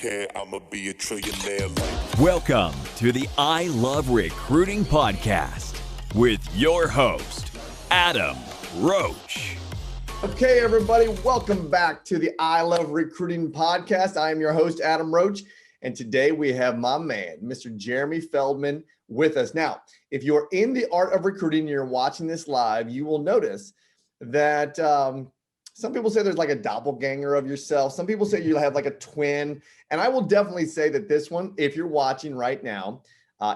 care, I'ma be a trillionaire like. Welcome to the I Love Recruiting Podcast with your host, Adam Roach. Okay, everybody, welcome back to the I Love Recruiting Podcast. I am your host, Adam Roach, and today we have my man, Mr. Jeremy Feldman, with us. Now, if you're in the art of recruiting and you're watching this live, you will notice that some people say there's like a doppelganger of yourself. Some people say you have like a twin. And I will definitely say that this one, if you're watching right now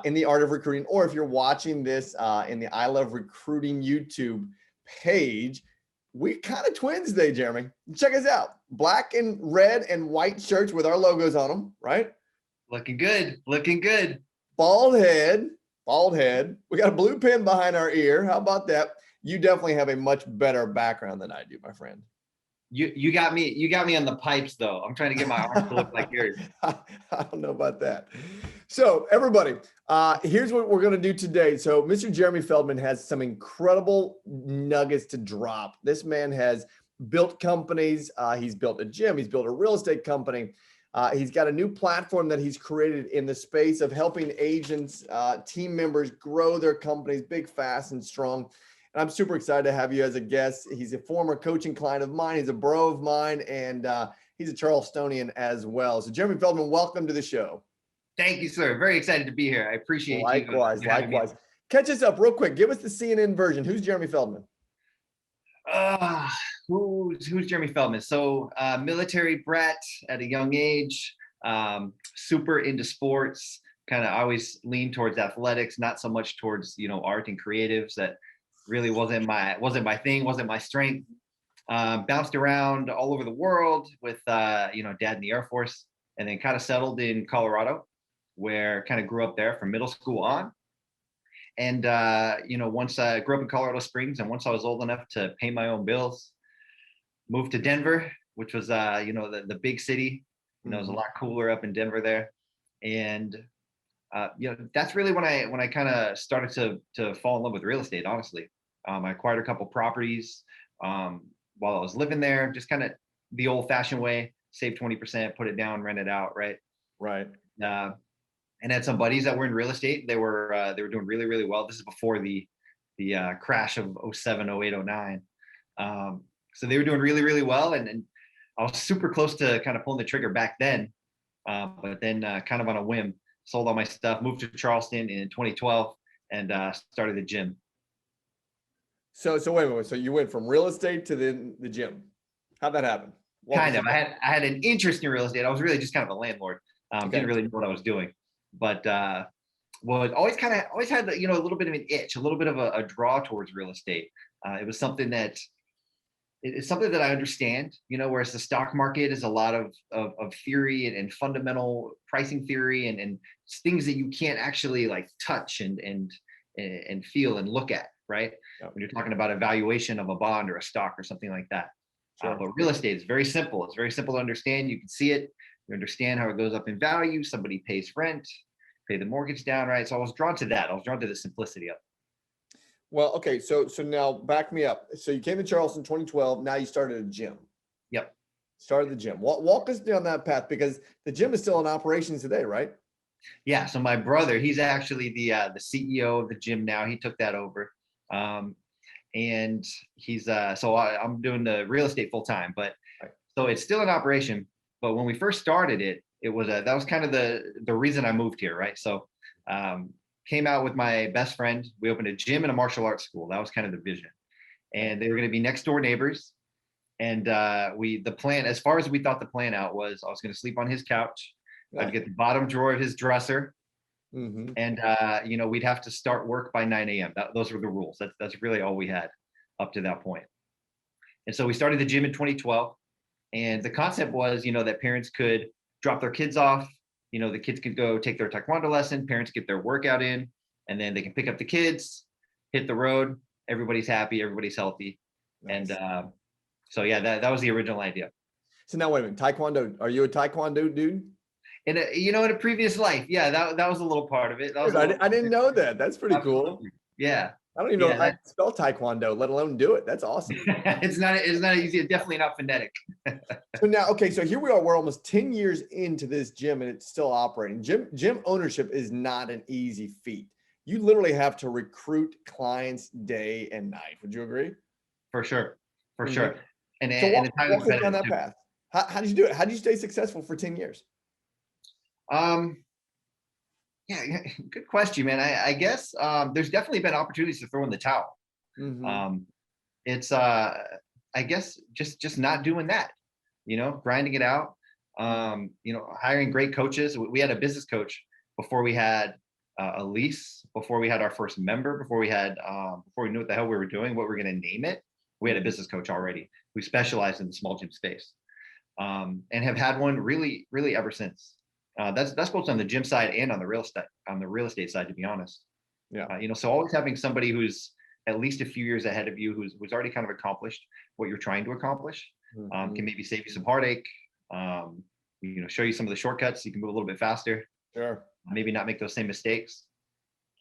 in the art of recruiting, or if you're watching this in the I Love Recruiting YouTube page, we kind of twins today, Jeremy. Check us out. Black and red and white shirts with our logos on them, right? Looking good. Looking good. Bald head. We got a blue pin behind our ear. How about that? You definitely have a much better background than I do, my friend. You got me on the pipes though. I'm trying to get my arms to look like yours. I don't know about that. So everybody, here's what we're going to do today. So Mr. Jeremy Feldman has some incredible nuggets to drop. This man has built companies. He's built a gym. He's built a real estate company. He's got a new platform that he's created in the space of helping agents, team members grow their companies big, fast, and strong. And I'm super excited to have you as a guest. He's a former coaching client of mine. He's a bro of mine, and he's a Charlestonian as well. So Jeremy Feldman, welcome to the show. Thank you, sir. Very excited to be here. I appreciate you. Likewise. Catch us up real quick. Give us the CNN version. Who's Jeremy Feldman? Who's Jeremy Feldman? So military brat at a young age, super into sports, kind of always lean towards athletics, not so much towards, art and creatives. That really wasn't my thing, wasn't my strength. Bounced around all over the world with, dad in the Air Force, and then kind of settled in Colorado, where kind of grew up there from middle school on. And, once I grew up in Colorado Springs, and once I was old enough to pay my own bills, moved to Denver, which was, the big city. It was a lot cooler up in Denver there. And, that's really when I kind of started to fall in love with real estate, honestly. I acquired a couple properties while I was living there, just kind of the old fashioned way, save 20%, put it down, rent it out. Right. And had some buddies that were in real estate. They were doing really, really well. This is before the crash of 07, 08, 09. So they were doing really, really well. And I was super close to kind of pulling the trigger back then. But then kind of on a whim, sold all my stuff, moved to Charleston in 2012, and started the gym. So wait a minute. So you went from real estate to the gym. How'd that happen? Kind of. I had an interest in real estate. I was really just kind of a landlord. Didn't really know what I was doing, but always had a little bit of an itch, a little bit of a draw towards real estate. It was something that it's something that I understand, whereas the stock market is a lot of theory and fundamental pricing theory and things that you can't actually like touch and feel and look at, right? Yep. When you're talking about a valuation of a bond or a stock or something like that. Sure. But real estate is very simple. It's very simple to understand. You can see it. You understand how it goes up in value. Somebody pays rent, pay the mortgage down, right? So I was drawn to that. I was drawn to the simplicity of it. Well, okay. So now back me up. So you came to Charleston 2012. Now you started a gym. Yep. Started the gym. Walk us down that path, because the gym is still in operation today, right? Yeah. So my brother, he's actually the CEO of the gym now. He took that over. And he's so I'm doing the real estate full time, but right. So it's still in operation. But when we first started it was that was kind of the reason I moved here, right? So came out with my best friend. We opened a gym and a martial arts school. That was kind of the vision, and they were going to be next door neighbors. And the plan, as far as we thought the plan out, was I was going to sleep on his couch. I'd get the bottom drawer of his dresser. Mm-hmm. And we'd have to start work by 9 a.m. Those were the rules. That's really all we had up to that point. And so we started the gym in 2012. And the concept was, that parents could drop their kids off. The kids could go take their taekwondo lesson. Parents get their workout in, and then they can pick up the kids, hit the road. Everybody's happy. Everybody's healthy. Nice. And so yeah, that was the original idea. So now wait a minute, Taekwondo. Are you a Taekwondo dude? In a previous life, yeah, that was a little part of it. I didn't know that. That's pretty cool. Yeah. I don't even know Yeah, how to spell taekwondo, let alone do it. That's awesome. it's not easy. It's definitely not phonetic. So now, okay, so here we are. We're almost 10 years into this gym and it's still operating. Gym ownership is not an easy feat. You literally have to recruit clients day and night. Would you agree? For sure. For Mhm. sure. And, So and it's highly walk us down competitive that too. path. How did you do it? How did you stay successful for 10 years? Yeah, good question, man. I guess there's definitely been opportunities to throw in the towel. Mhm. It's I guess just not doing that, grinding it out. Hiring great coaches. We had a business coach before we had a lease, before we had our first member, before we knew what the hell we were doing, what we were going to name it. We had a business coach already who specialized in the small gym space, and have had one really, really ever since. That's both on the gym side and on the real estate side, to be honest. Yeah. So always having somebody who's at least a few years ahead of you, who's already kind of accomplished what you're trying to accomplish, Mhm. can maybe save you some heartache. Show you some of the shortcuts so you can move a little bit faster. Sure. Maybe not make those same mistakes.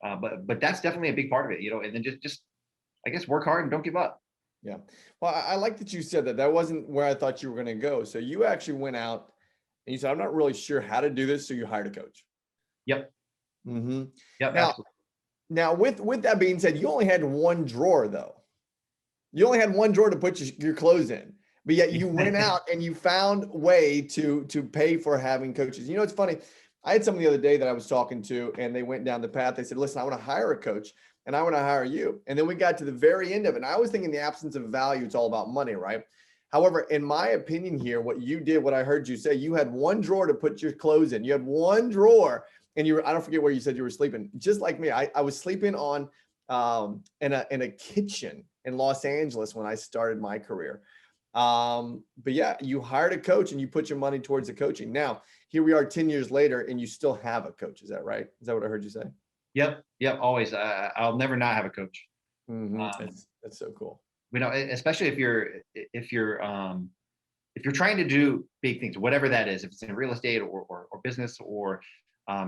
But that's definitely a big part of it, and then just I guess work hard and don't give up. Yeah. Well, I like that you said that. That wasn't where I thought you were going to go. So you actually went out and you said, I'm not really sure how to do this. So you hired a coach. Yep. Mm-hmm. Yep. Now, Absolutely. now with that being said, you only had one drawer though. You only had one drawer to put your clothes in, but yet you went out and you found a way to pay for having coaches. It's funny. I had someone the other day that I was talking to, and they went down the path. They said, listen, I want to hire a coach and I want to hire you. And then we got to the very end of it. And I was thinking the absence of value, it's all about money, right? However, in my opinion here, what you did, what I heard you say, you had one drawer to put your clothes in. You had one drawer and I don't forget where you said you were sleeping. Just like me, I was sleeping on in a kitchen in Los Angeles when I started my career. But yeah, you hired a coach and you put your money towards the coaching. Now, here we are 10 years later and you still have a coach. Is that right? Is that what I heard you say? Yep. Always. I'll never not have a coach. Mm-hmm. That's so cool. Especially if you're trying to do big things, whatever that is, if it's in real estate or business, or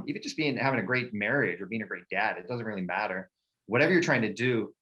even just having a great marriage or being a great dad, it doesn't really matter. Whatever you're trying to do,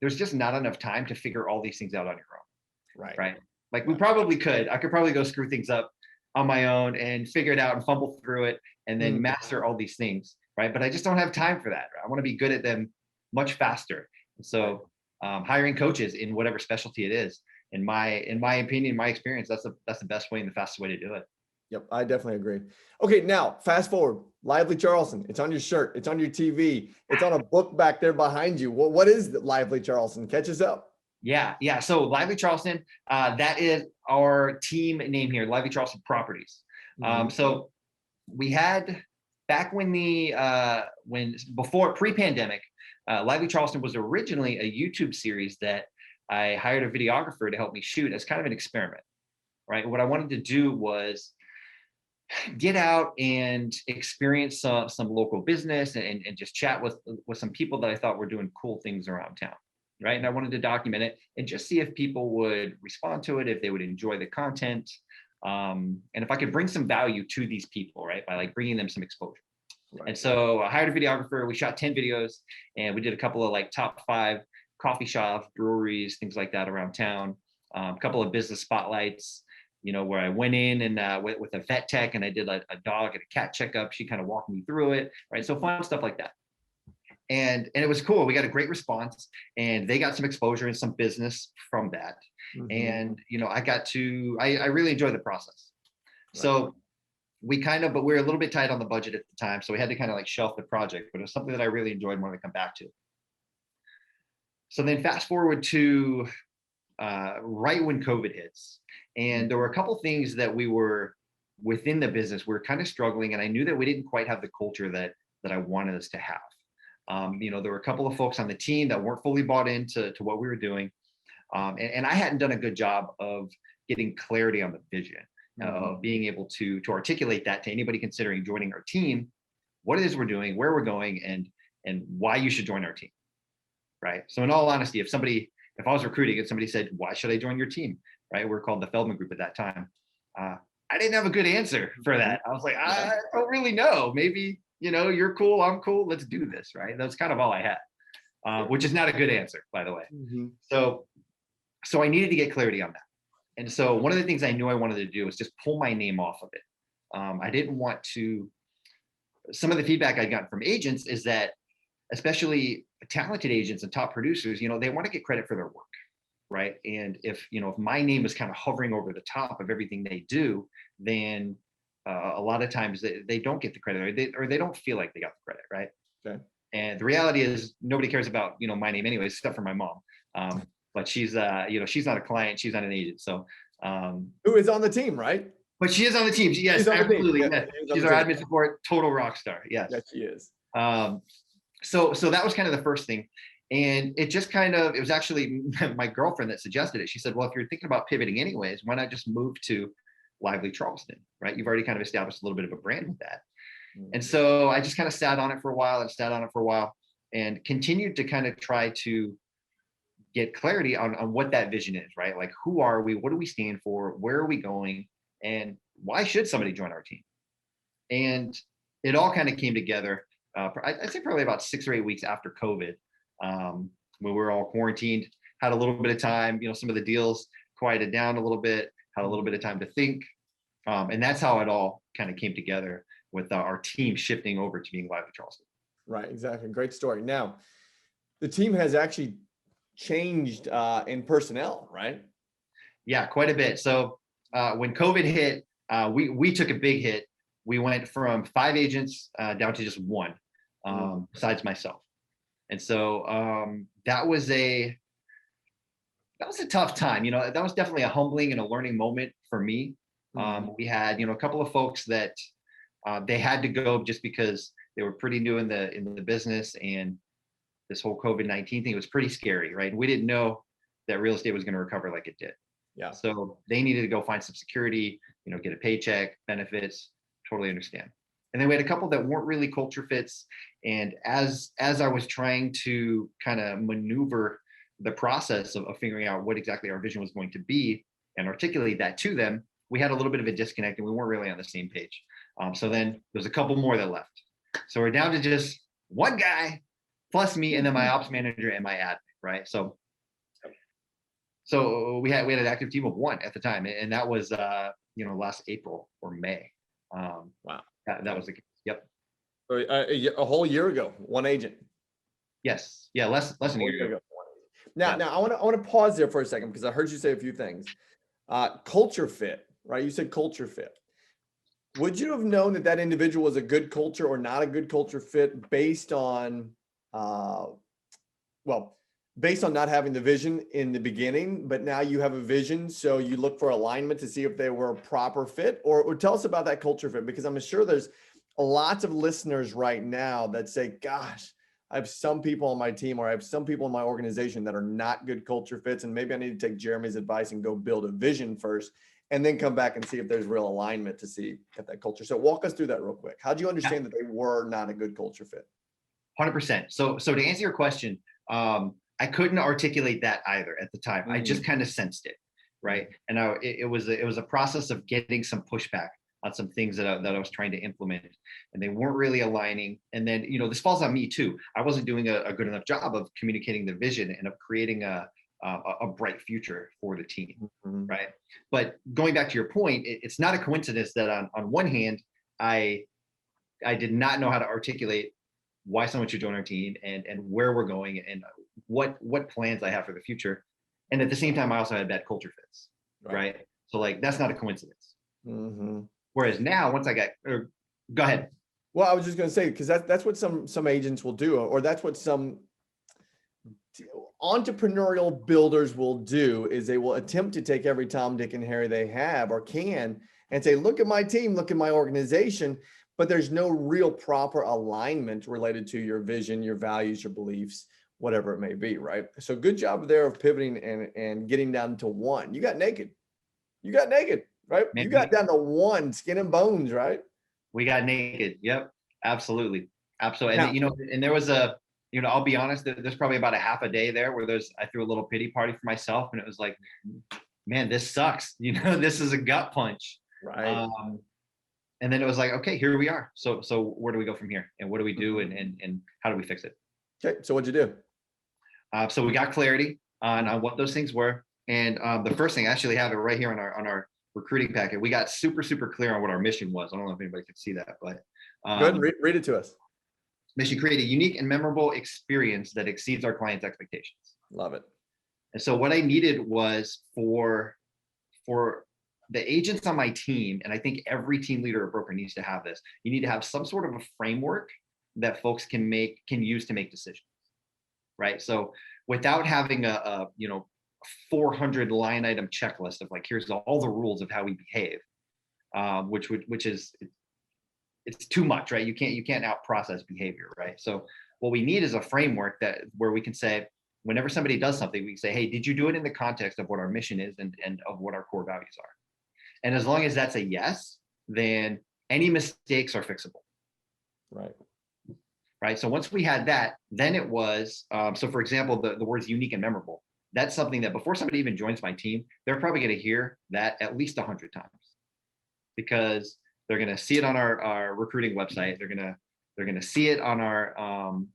there's just not enough time to figure all these things out on your own. Right. Like I could probably go screw things up on my own and figure it out and fumble through it and then master all these things. Right. But I just don't have time for that. I want to be good at them much faster. And so hiring coaches in whatever specialty it is, in my opinion, my experience, that's the best way and the fastest way to do it. Yep, I definitely agree. Okay, now fast forward. Lively Charleston. It's on your shirt. It's on your TV. It's on a book back there behind you. What is Lively Charleston? Catch us up. Yeah. So Lively Charleston, that is our team name here, Lively Charleston Properties. So we had back when before pre-pandemic, Lively Charleston was originally a YouTube series that I hired a videographer to help me shoot as kind of an experiment. Right. What I wanted to do was get out and experience some local business and just chat with some people that I thought were doing cool things around town. Right. And I wanted to document it and just see if people would respond to it, if they would enjoy the content, and if I could bring some value to these people, right, by like bringing them some exposure. Right. And so I hired a videographer. We shot 10 videos and we did a couple of like top 5 coffee shops, breweries, things like that around town, a couple of business spotlights, where I went in and with a vet tech and I did a dog and a cat checkup. She kind of walked me through it. Right. So fun stuff like that. And it was cool. We got a great response and they got some exposure and some business from that. And, I really enjoyed the process. Right. So but we were a little bit tight on the budget at the time. So we had to kind of like shelf the project, but it was something that I really enjoyed and wanted to come back to. So then fast forward to right when COVID hits. And there were a couple things that we were within the business, we were kind of struggling. And I knew that we didn't quite have the culture that I wanted us to have. There were a couple of folks on the team that weren't fully bought into what we were doing. And I hadn't done a good job of getting clarity on the vision, of being able to articulate that to anybody considering joining our team, what it is we're doing, where we're going, and why you should join our team. Right. So in all honesty, if I was recruiting and somebody said, why should I join your team? Right. We're called the Feldman Group at that time. I didn't have a good answer for that. I was like, I don't really know. Maybe, you're cool, I'm cool. Let's do this. Right. That's kind of all I had. which is not a good answer, by the way. Mm-hmm. So I needed to get clarity on that. And so one of the things I knew I wanted to do was just pull my name off of it. I didn't want to, some of the feedback I'd gotten from agents is that, especially talented agents and top producers, you know, they want to get credit for their work, right? And if my name is kind of hovering over the top of everything they do, then a lot of times they don't get the credit, or they don't feel like they got the credit, right? Okay. And the reality is nobody cares about, my name anyways, except for my mom. But she's she's not a client, she's not an agent. So who is on the team, right? but she is on the team. Yes, absolutely. Yeah, she's our admin support, total rock star. Yes. Yes, she is. So that was kind of the first thing. And it just it was actually my girlfriend that suggested it. She said, well, if you're thinking about pivoting anyways, why not just move to Lively Charleston, right? You've already kind of established a little bit of a brand with that. And so I just kind of sat on it for a while and continued to kind of try to get clarity on what that vision is, right? Like, who are we? What do we stand for? Where are we going? And why should somebody join our team? And it all kind of came together. I'd say probably about 6 or 8 weeks after COVID, when we were all quarantined, had a little bit of time, some of the deals quieted down a little bit, had a little bit of time to think. And that's how it all kind of came together with our team shifting over to being Lively Charleston. Right, exactly. Great story. Now, the team has actually changed in personnel, right? Yeah, quite a bit. So when COVID hit, we took a big hit. We went from 5 agents down to just 1, besides myself. And so that was a tough time. That was definitely a humbling and a learning moment for me. We had, a couple of folks that they had to go just because they were pretty new in the business, and this whole COVID-19 thing was pretty scary, right? And we didn't know that real estate was going to recover like it did. Yeah. So they needed to go find some security, get a paycheck, benefits. Totally understand. And then we had a couple that weren't really culture fits. And as I was trying to kind of maneuver the process of figuring out what exactly our vision was going to be and articulate that to them, we had a little bit of a disconnect and we weren't really on the same page. So then there's a couple more that left. So we're down to just 1 guy plus me, and then my ops manager and my admin, right? So we had an active team of 1 at the time, and that was last April or May. Wow, that was the case. Yep. A whole year ago, 1 agent. Yes. Yeah. Less than a year ago. Now I want to pause there for a second, because I heard you say a few things. Culture fit, right? You said culture fit. Would you have known that individual was a good culture or not a good culture fit based on, based on not having the vision in the beginning, but now you have a vision, so you look for alignment to see if they were a proper fit? Or tell us about that culture fit, because I'm sure there's lots of listeners right now that say, gosh, I have some people on my team, or I have some people in my organization that are not good culture fits, and maybe I need to take Jeremy's advice and go build a vision first, and then come back and see if there's real alignment to see if that culture. So walk us through that real quick. How do you understand that they were not a good culture fit? 100%. So to answer your question, I couldn't articulate that either at the time. I just kind of sensed it, right? And it was a process of getting some pushback on some things that I was trying to implement, and they weren't really aligning. And then, this falls on me too. I wasn't doing a good enough job of communicating the vision and of creating a bright future for the team, right? But going back to your point, it's not a coincidence that on one hand, I did not know how to articulate why someone should join our team and where we're going and what plans I have for the future. And at the same time, I also had bad culture fits, right? So that's not a coincidence. Whereas now, once I go ahead. Well, I was just going to say, because that's what some agents will do, or that's what some entrepreneurial builders will do, is they will attempt to take every Tom, Dick, and Harry they have or can and say, look at my team, look at my organization, but there's no real proper alignment related to your vision, your values, your beliefs, whatever it may be, right? So good job there of pivoting and getting down to 1. You got naked, right? Man, you got down to 1, skin and bones, right? We got naked. Yep. Absolutely. And Now, and there was I'll be honest, there's probably about a half a day there where I threw a little pity party for myself, and it was like, man, this sucks. This is a gut punch. right. And then it was like, okay, here we are. So where do we go from here? And what do we do? And how do we fix it? Okay. So what'd you do? So we got clarity on what those things were. And the first thing, I actually have it right here on our recruiting packet. We got super clear on what our mission was. I don't know if anybody can see that, but good. Read it to us. Mission: create a unique and memorable experience that exceeds our clients' expectations. Love it. And so what I needed was for the agents on my team, and I think every team leader or broker needs to have this, you need to have some sort of a framework that folks can use to make decisions, right? So without having a 400 line item checklist of like, here's all the rules of how we behave, which is, it's too much, right? You can't out process behavior, right? So what we need is a framework where we can say, whenever somebody does something, we say, hey, did you do it in the context of what our mission is and of what our core values are? And as long as that's a yes, then any mistakes are fixable. Right. So once we had that, then it was, so for example, the words unique and memorable, that's something that before somebody even joins my team, they're probably going to hear that at least 100 times, because they're going to see it on our recruiting website. They're going to see it on our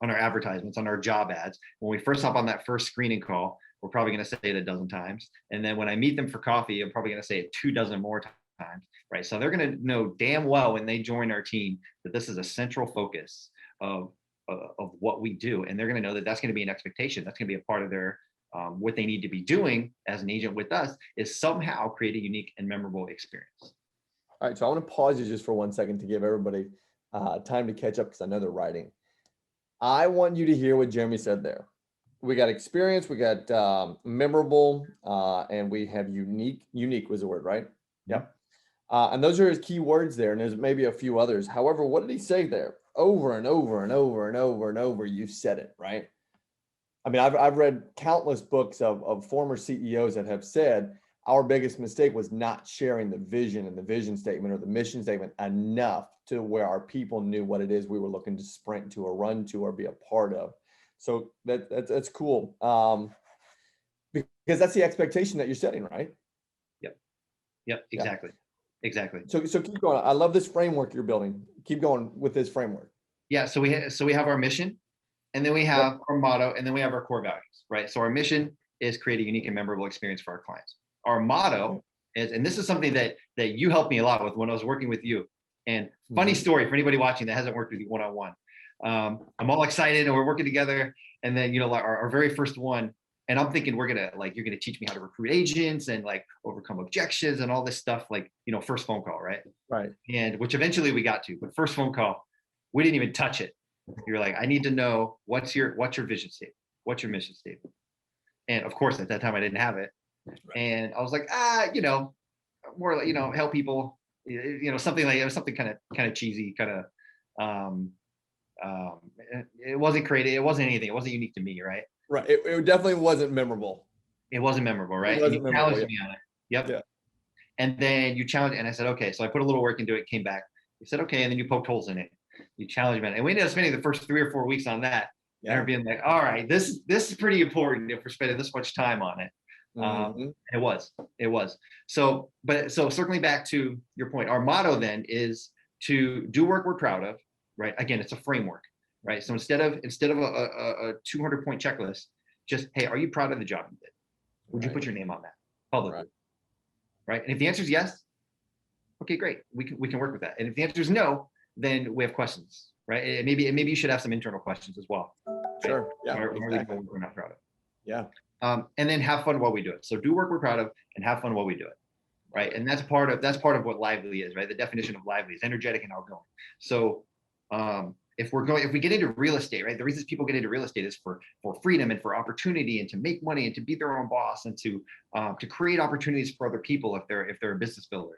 advertisements, on our job ads. When we first hop on that first screening call, we're probably going to say it a dozen times. And then when I meet them for coffee, I'm probably going to say it 24 more times, right? So they're going to know damn well when they join our team that this is a central focus of what we do. And they're going to know that that's going to be an expectation. That's going to be a part of their, what they need to be doing as an agent with us is somehow create a unique and memorable experience. All right. So I want to pause you just for 1 second to give everybody time to catch up, because I know they're writing. I want you to hear what Jeremy said there. We got experience, we got memorable, and we have unique. Unique was the word, right? Yep. And those are his key words there. And there's maybe a few others. However, what did he say there? Over and over and over and over and over, you said it, right? I mean, I've read countless books of former CEOs that have said our biggest mistake was not sharing the vision and the vision statement or the mission statement enough to where our people knew what it is we were looking to sprint to or run to or be a part of. So that's cool. Because that's the expectation that you're setting, right? Yep. Exactly. Yeah. Exactly. So keep going. I love this framework you're building. Keep going with this framework. Yeah. So we have our mission, and then we have our motto, and then we have our core values, right? So our mission is create a unique and memorable experience for our clients. Our motto is, and this is something that you helped me a lot with when I was working with you. And funny story for anybody watching that hasn't worked with you one-on-one. I'm all excited and we're working together. And then, our very first one, and I'm thinking you're going to teach me how to recruit agents and like overcome objections and all this stuff, first phone call, right? Right. And which eventually we got to, but first phone call, we didn't even touch it. You're like, I need to know what's your vision statement? What's your mission statement? And of course, at that time I didn't have it. Right. And I was like, more like, help people, something like, it was something kind of cheesy, it wasn't creative. It wasn't anything. It wasn't unique to me. Right. Right. It definitely wasn't memorable. It wasn't memorable. Right. It wasn't and you memorable, challenged me on it. Yep. Yeah. And then you challenged, and I said, okay. So I put a little work into it, came back. You said, okay. And then you poked holes in it. You challenged me on it. And we ended up spending the first 3 or 4 weeks on that. Yeah. And being like, all right, this is pretty important if we're spending this much time on it. It was. So circling back to your point, our motto then is to do work we're proud of, right? Again, it's a framework, right? So instead of a 200-point checklist, just, hey, are you proud of the job you did? Would you put your name on that publicly? Right? And if the answer is yes, okay, great. We can work with that. And if the answer is no, then we have questions, right? And maybe you should have some internal questions as well. Right? Sure. Yeah. Exactly. We're not proud of. Yeah. And then have fun while we do it. So do work we're proud of and have fun while we do it, right? And that's part of what lively is, right? The definition of lively is energetic and outgoing. So if we get into real estate, right? The reasons people get into real estate is for freedom and for opportunity and to make money and to be their own boss and to create opportunities for other people if they're a business builder.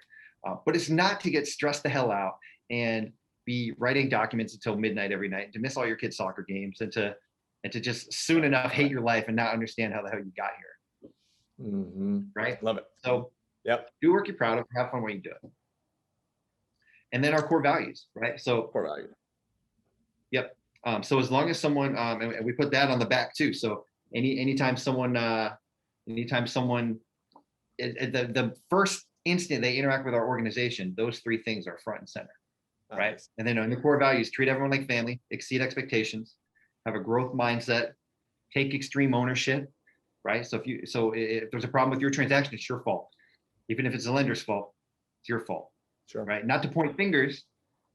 But it's not to get stressed the hell out and be writing documents until midnight every night and to miss all your kids' soccer games and to just soon enough hate your life and not understand how the hell you got here. Right? Love it. So do work you're proud of, have fun while you do it. And then our core values, right? So core value. Yep. So as long as someone, and we put that on the back too. So anytime someone, the first instant they interact with our organization, those 3 things are front and center, right? And then on your core values, treat everyone like family, exceed expectations, have a growth mindset, take extreme ownership, right? So if there's a problem with your transaction, it's your fault. Even if it's the lender's fault, it's your fault, Sure. right? Not to point fingers,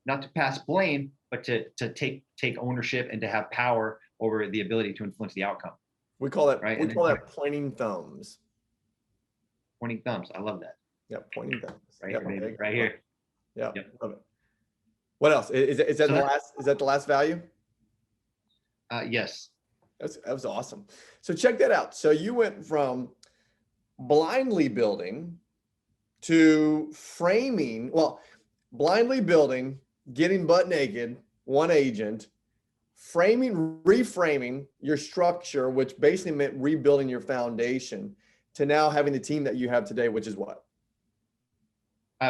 not to pass blame, but to take ownership and to have power over the ability to influence the outcome. We call that right? we call that pointing thumbs. Pointing thumbs. I love that. Yeah, pointing thumbs. Right Yep, here, baby. Right here. Yeah, Yep. love it. What else? Is that the last value? Yes. That was awesome. So check that out. So you went from blindly building to framing, blindly building, getting butt naked, one agent, framing, reframing your structure, which basically meant rebuilding your foundation, to now having the team that you have today, which is what?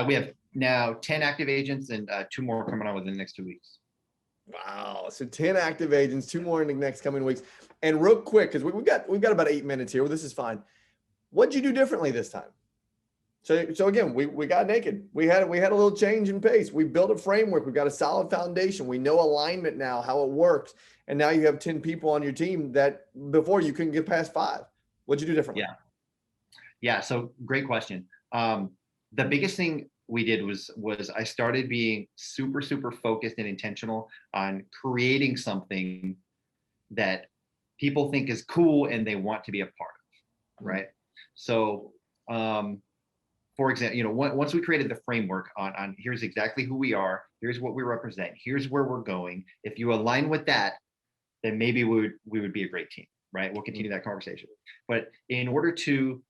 We have now 10 active agents and 2 more coming on within the next 2 weeks. Wow. So 10 active agents, 2 more in the next coming weeks. And real quick, because we've got about 8 minutes here. Well, this is fine. What'd you do differently this time? So again, we got naked. We had a little change in pace. We built a framework. We've got a solid foundation. We know alignment now, how it works. And now you have 10 people on your team that before you couldn't get past 5. What'd you do differently? Yeah. So great question. The biggest thing we did was I started being super, super focused and intentional on creating something that people think is cool and they want to be a part of, right? So, for example, once we created the framework on here's exactly who we are, here's what we represent, here's where we're going. If you align with that, then maybe we would be a great team, right? We'll continue that conversation. But in order to,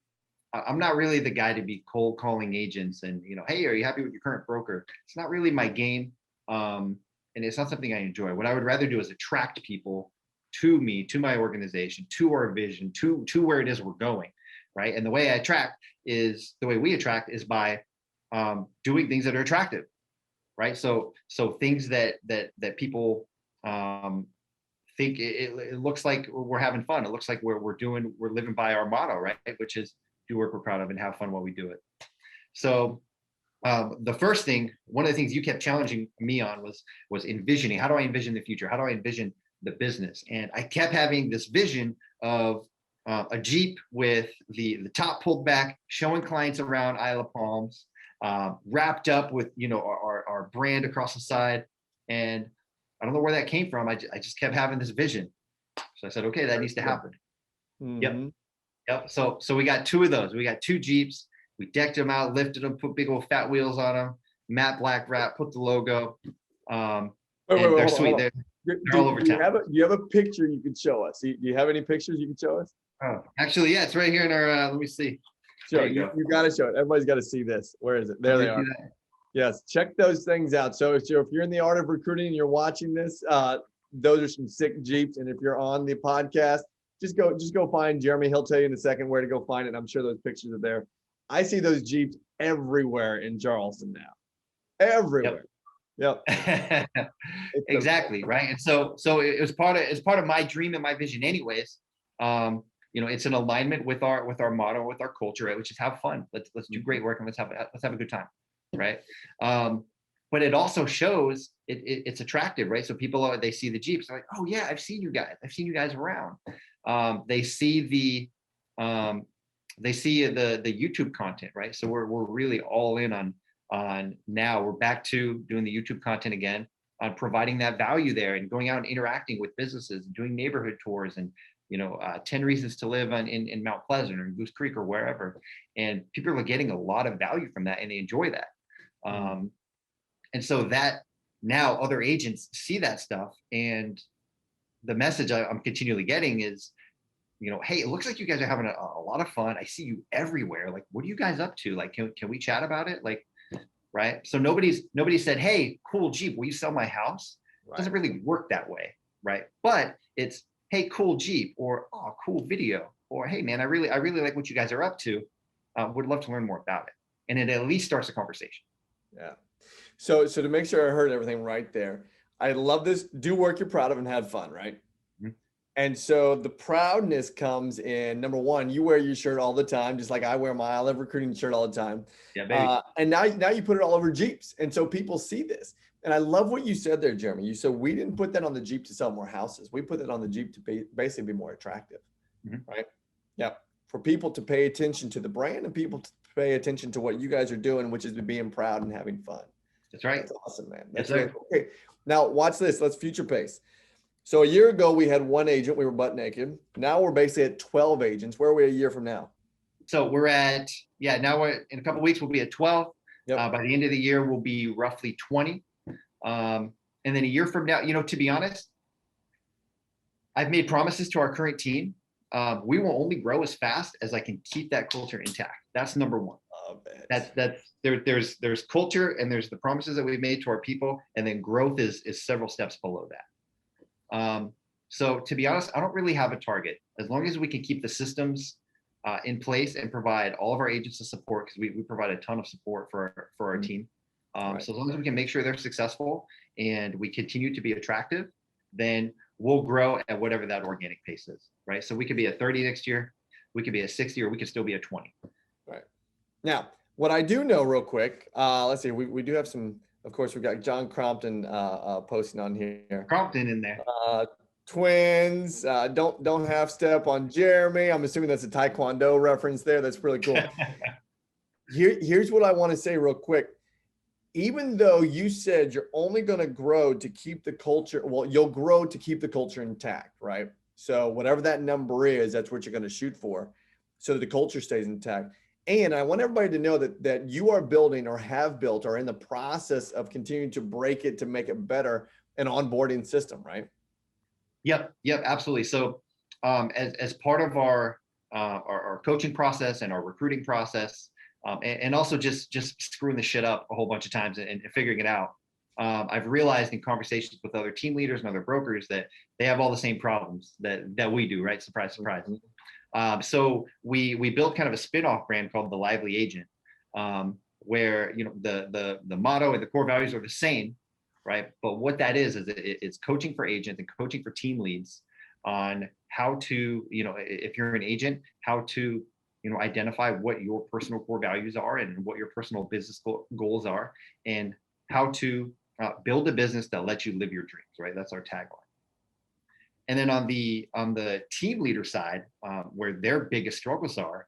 I'm not really the guy to be cold calling agents and, hey, are you happy with your current broker? It's not really my game. And it's not something I enjoy. What I would rather do is attract people to me, to my organization, to our vision, to where it is we're going, right? And the way we attract is by doing things that are attractive, right? So things that people think it looks like we're having fun. It looks like we're living by our motto, right? Which is do work we're proud of and have fun while we do it. So the first thing, one of the things you kept challenging me on was envisioning. How do I envision the future? How do I envision the business? And I kept having this vision of a Jeep with the top pulled back, showing clients around Isle of Palms, wrapped up with our brand across the side. And I don't know where that came from. I just kept having this vision. So I said, okay, that needs to happen. Mm-hmm. Yep. So we got 2 of those. We got 2 Jeeps. We decked them out, lifted them, put big old fat wheels on them, matte black wrap, put the logo. They're sweet. They're all over town. Do you have a picture you can show us? Do you have any pictures you can show us? Oh, actually, yeah, it's right here in our. Let me see. Show it. You got to show it. Everybody's got to see this. Where is it? There they are. Yes, check those things out. So if you're in the art of recruiting and you're watching this, those are some sick Jeeps. And if you're on the podcast, just go find Jeremy. He'll tell you in a second where to go find it. I'm sure those pictures are there. I see those Jeeps everywhere in Charleston now. Everywhere. Yep. Exactly. Right. And so it was part of my dream and my vision anyways. It's in alignment with our motto, with our culture, right? Which is have fun. Let's do great work and let's have a good time. Right. But it also shows it's attractive, right? So people they see the Jeeps, they're like, oh yeah, I've seen you guys around. They see the YouTube content, right? So we're really all in on now we're back to doing the YouTube content again, on providing that value there and going out and interacting with businesses and doing neighborhood tours and 10 reasons to live in Mount Pleasant or Goose Creek or wherever. And people are getting a lot of value from that and they enjoy that. And so that now other agents see that stuff, and the message I'm continually getting is, hey, it looks like you guys are having a lot of fun. I see you everywhere. Like, what are you guys up to? Like, can we chat about it? Like, right. So nobody said, hey, cool Jeep, will you sell my house? Right. It doesn't really work that way. Right. But it's, hey, cool Jeep, or, oh, cool video, or, hey man, I really like what you guys are up to. Would love to learn more about it. And it at least starts a conversation. Yeah. So to make sure I heard everything right there, I love this. Do work you're proud of and have fun, right? Mm-hmm. And so the proudness comes in, number one, you wear your shirt all the time, just like I wear my I Love Recruiting shirt all the time. Yeah, baby. And now you put it all over Jeeps. And so people see this. And I love what you said there, Jeremy. You said we didn't put that on the Jeep to sell more houses. We put it on the Jeep to basically be more attractive, right? Yeah. For people to pay attention to the brand and people to pay attention to what you guys are doing, which is being proud and having fun. That's right. That's awesome, man. That's That's okay. Now watch this. Let's future pace. So a year ago, we had one agent. We were butt naked. Now we're basically at 12 agents. Where are we a year from now? So we're at, now we're in a couple of weeks, we'll be at 12. Yep. By the end of the year, we'll be roughly 20. And then a year from now, to be honest, I've made promises to our current team. We will only grow as fast as I can keep that culture intact. That's number one. There's culture and there's the promises that we've made to our people, and then growth is several steps below that. So to be honest, I don't really have a target. As long as we can keep the systems in place and provide all of our agents the support, because we provide a ton of support for our team. Right. So as long as we can make sure they're successful and we continue to be attractive, then we'll grow at whatever that organic pace is, right? So we could be at 30 next year, we could be at 60, or we could still be at 20. Right. Now, what I do know real quick, let's see, we do have some, of course, we've got John Crompton posting on here. Crompton in there. Twins, don't half step on Jeremy. I'm assuming that's a Taekwondo reference there. That's really cool. Here's what I want to say real quick. Even though you said you're only going to grow to keep the culture, well, you'll grow to keep the culture intact, right? So whatever that number is, that's what you're going to shoot for, so that the culture stays intact. And I want everybody to know that you are building or have built or in the process of continuing to break it to make it better, an onboarding system, right? Yep, absolutely. So as part of our coaching process and our recruiting process, and also just screwing the shit up a whole bunch of times and figuring it out, I've realized in conversations with other team leaders and other brokers that they have all the same problems that we do, right? Surprise, surprise. So we built kind of a spin-off brand called the Lively Agent, where the motto and the core values are the same, right? But what that is it's coaching for agents and coaching for team leads on how to, if you're an agent, how to identify what your personal core values are and what your personal business goals are, and how to build a business that lets you live your dreams, right? That's our tagline. And then on the team leader side, where their biggest struggles are,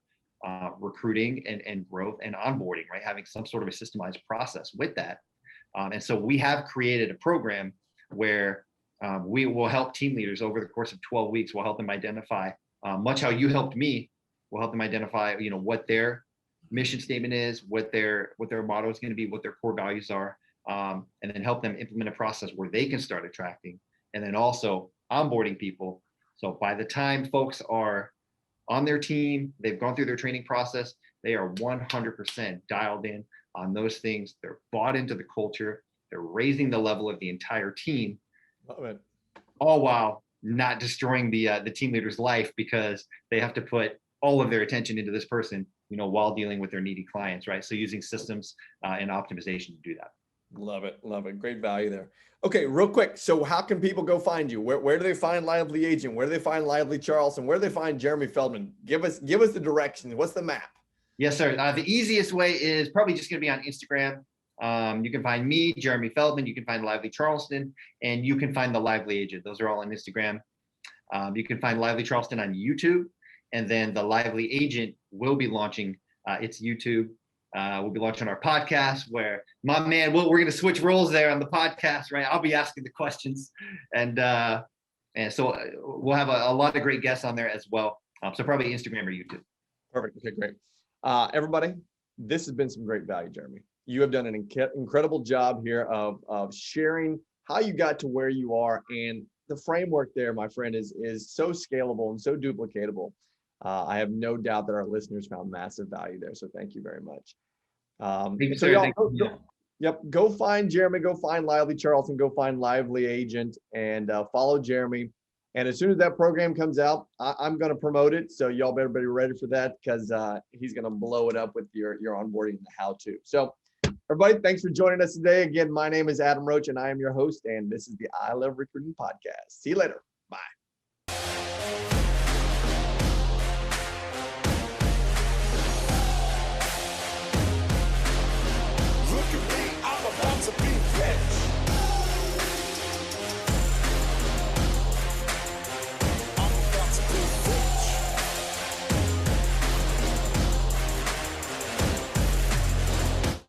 recruiting and growth and onboarding, right? Having some sort of a systemized process with that. And so we have created a program where we will help team leaders over the course of 12 weeks. We'll help them identify, much how you helped me. We'll help them identify, what their mission statement is, what their motto is going to be, what their core values are, and then help them implement a process where they can start attracting, and then also onboarding people. So by the time folks are on their team, they've gone through their training process, they are 100% dialed in on those things. They're bought into the culture. They're raising the level of the entire team. Love it. All while not destroying the team leader's life, because they have to put all of their attention into this person, while dealing with their needy clients, right? So using systems and optimization to do that. Love it. Great value there. Okay, real quick. So how can people go find you? Where do they find Lively Agent? Where do they find Lively Charleston? Where do they find Jeremy Feldman? Give us the directions. What's the map? Yes, sir. The easiest way is probably just going to be on Instagram. You can find me, Jeremy Feldman. You can find Lively Charleston, and you can find the Lively Agent. Those are all on Instagram. You can find Lively Charleston on YouTube. And then the Lively Agent will be launching its YouTube. We'll be launching our podcast, where my man, we're going to switch roles there on the podcast, right? I'll be asking the questions, and so we'll have a lot of great guests on there as well. So probably Instagram or YouTube. Perfect. Okay, great. Everybody, this has been some great value, Jeremy. You have done an incredible job here of sharing how you got to where you are, and the framework there, my friend, is so scalable and so duplicatable. I have no doubt that our listeners found massive value there. So thank you very much. Go find Jeremy, go find Lively Charleston, go find Lively Agent, and follow Jeremy. And as soon as that program comes out, I'm going to promote it. So y'all better be ready for that, because he's going to blow it up with your onboarding and the how-to. So everybody, thanks for joining us today. Again, my name is Adam Roach, and I am your host. And this is the I Love Recruiting Podcast. See you later. Bye. Look at me, I'm about to be